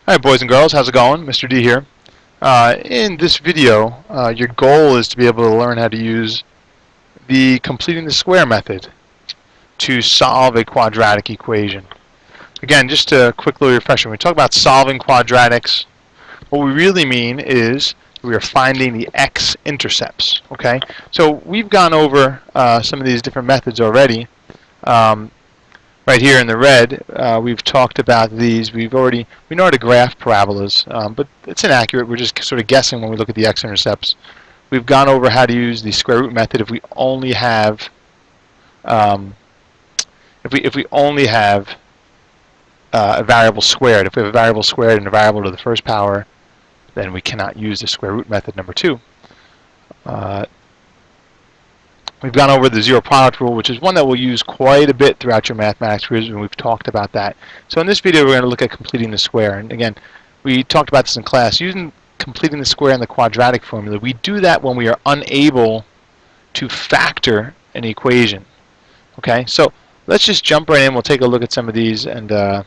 Hi boys and girls, how's it going? Mr. D here. In this video, your goal is to be able to learn how to use the completing the square method to solve a quadratic equation. Again, just a quick little refresher. When we talk about solving quadratics, what we really mean is we are finding the x-intercepts. Okay, so we've gone over some of these different methods already. Um, Right here in the red, we've talked about these. We know how to graph parabolas, but it's inaccurate. We're just sort of guessing when we look at the x-intercepts. We've gone over how to use the square root method if we only have um, if we only have a variable squared. If we have a variable squared and a variable to the first power, then we cannot use the square root method number 2. We've gone over the zero product rule, which is one that we'll use quite a bit throughout your mathematics careers, and we've talked about that. So in this video, we're going to look at completing the square. And again, we talked about this in class. Using completing the square in the quadratic formula, we do that when we are unable to factor an equation. Okay, so let's just jump right in. We'll take a look at some of these, and we'll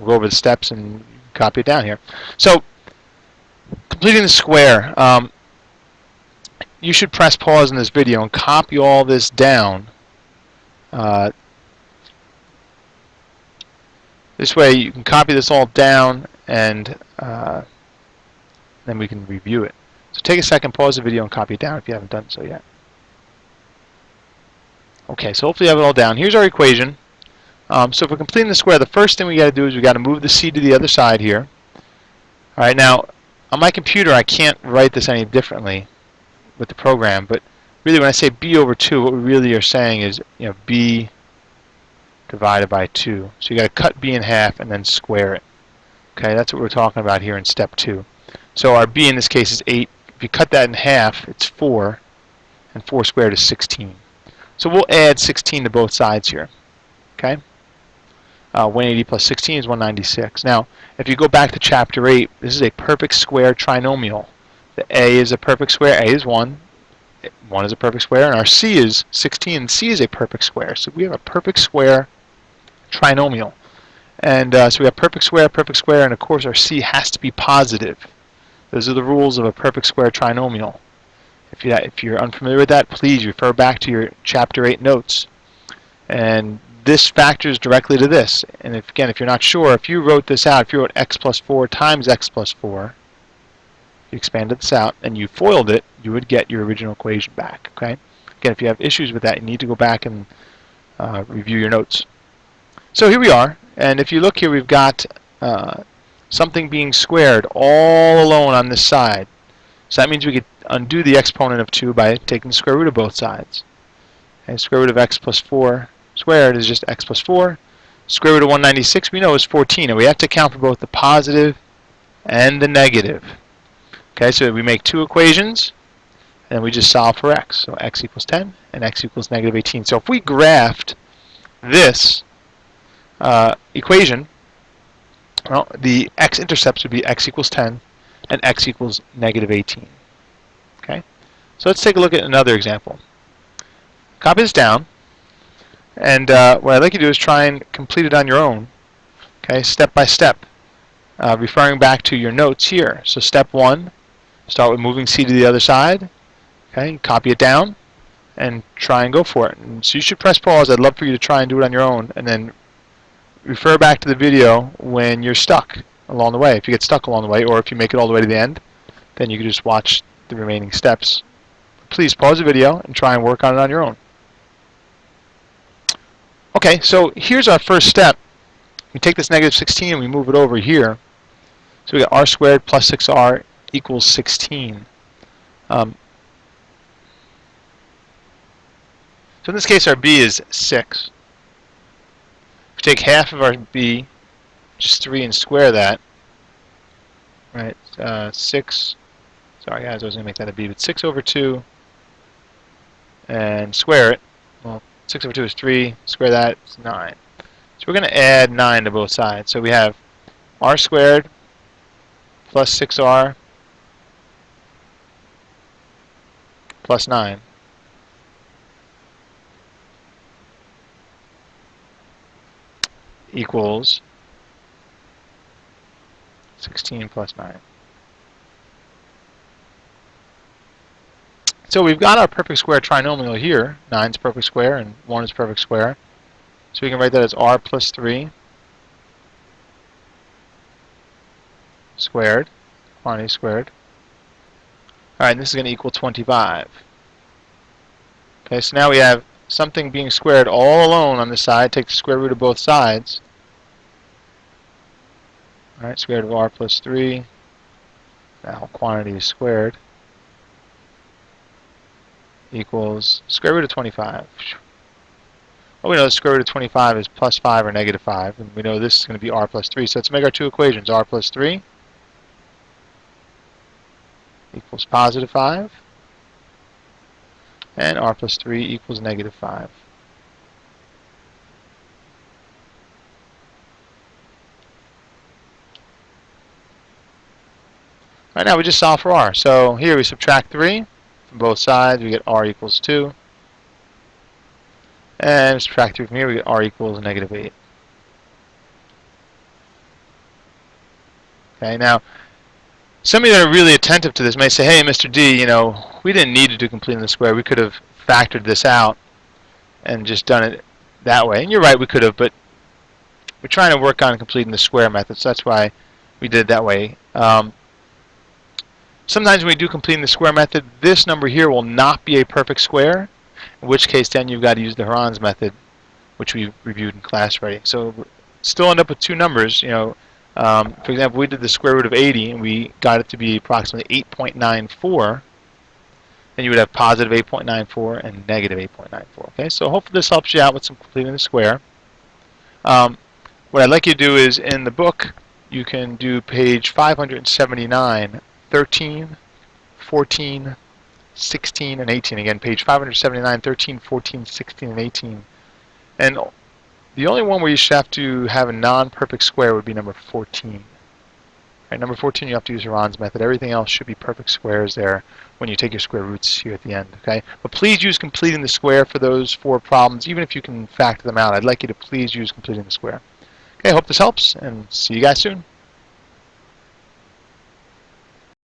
go over the steps and copy it down here. So completing the square. You should press pause in this video and copy all this down. This way you can copy this all down, and then we can review it. So take a second, pause the video, and copy it down if you haven't done so yet. Okay, so hopefully you have it all down. Here's our equation. So if we're completing the square, the first thing we got to do is we got to move the c to the other side here. All right, now on my computer I can't write this any differently with the program, but really when I say b over 2, what we really are saying is b divided by 2. So you got to cut b in half and then square it. Okay, that's what we're talking about here in step 2. So our b in this case is 8. If you cut that in half, it's 4, and 4 squared is 16. So we'll add 16 to both sides here. Okay, 180 plus 16 is 196. Now, if you go back to chapter 8, this is a perfect square trinomial. The a is a perfect square. A is 1. 1 is a perfect square, and our c is 16. And c is a perfect square. So we have a perfect square trinomial. And so we have perfect square, and of course our c has to be positive. Those are the rules of a perfect square trinomial. If you're unfamiliar with that, please refer back to your chapter 8 notes. And this factors directly to this. And again, if you're not sure, if you wrote this out, if you wrote x plus 4 times x plus 4, you expanded this out and you FOILed it, you would get your original equation back. Okay. Again, if you have issues with that, you need to go back and review your notes. So here we are, and if you look here, we've got something being squared all alone on this side. So that means we could undo the exponent of 2 by taking the square root of both sides. And square root of x plus 4 squared is just x plus 4. Square root of 196 we know is 14, and we have to account for both the positive and the negative. Okay, so we make two equations, and we just solve for x. So x equals 10, and x equals negative 18. So if we graphed this equation, well, the x-intercepts would be x equals 10 and x equals negative 18. Okay, so let's take a look at another example. Copy this down, and what I'd like you to do is try and complete it on your own, okay, step by step, referring back to your notes here. So step 1, start with moving c to the other side, okay, copy it down, and try and go for it. And so you should press pause. I'd love for you to try and do it on your own, and then refer back to the video when you're stuck along the way. If you get stuck along the way, or if you make it all the way to the end, then you can just watch the remaining steps. Please pause the video and try and work on it on your own. Okay, so here's our first step. We take this negative 16 and we move it over here. So we got r squared plus 6r equals 16. So in this case, our b is 6. If we take half of our b, just 3, and square that, right? 6. Sorry guys, I was going to make that a b, but 6 over 2 and square it. Well, 6 over 2 is 3. Square that, it's 9. So we're going to add 9 to both sides. So we have r squared plus 6r plus 9 equals 16 plus 9. So we've got our perfect square trinomial here. 9 is perfect square and 1 is perfect square. So we can write that as r plus 3 squared, quantity squared. All right, and this is going to equal 25. Okay, so now we have something being squared all alone on this side. Take the square root of both sides. All right, square root of r plus 3. Now quantity is squared equals square root of 25. Well, we know the square root of 25 is plus 5 or negative 5, and we know this is going to be r plus 3. So let's make our two equations. R plus 3 equals positive 5, and r plus 3 equals negative 5. Right now we just solve for r. So here we subtract 3 from both sides. We get r equals 2. And subtract 3 from here, we get r equals negative 8. Okay, now some of you that are really attentive to this may say, hey, Mr. D, you know, we didn't need to do completing the square. We could have factored this out and just done it that way. And you're right, we could have, but we're trying to work on completing the square method, so that's why we did it that way. Sometimes when we do completing the square method, this number here will not be a perfect square, in which case then you've got to use the Heron's method, which we reviewed in class already. So still end up with two numbers. You know, for example, we did the square root of 80, and we got it to be approximately 8.94. Then you would have positive 8.94 and negative 8.94. Okay, so hopefully this helps you out with some completing the square. What I'd like you to do is in the book, you can do page 579, 13, 14, 16, and 18. Again, page 579, 13, 14, 16, and 18. And the only one where you should have to have a non-perfect square would be number 14. Right, number 14, you have to use Heron's method. Everything else should be perfect squares there when you take your square roots here at the end. Okay, but please use completing the square for those 4 problems, even if you can factor them out. I'd like you to please use completing the square. Okay, I hope this helps, and see you guys soon.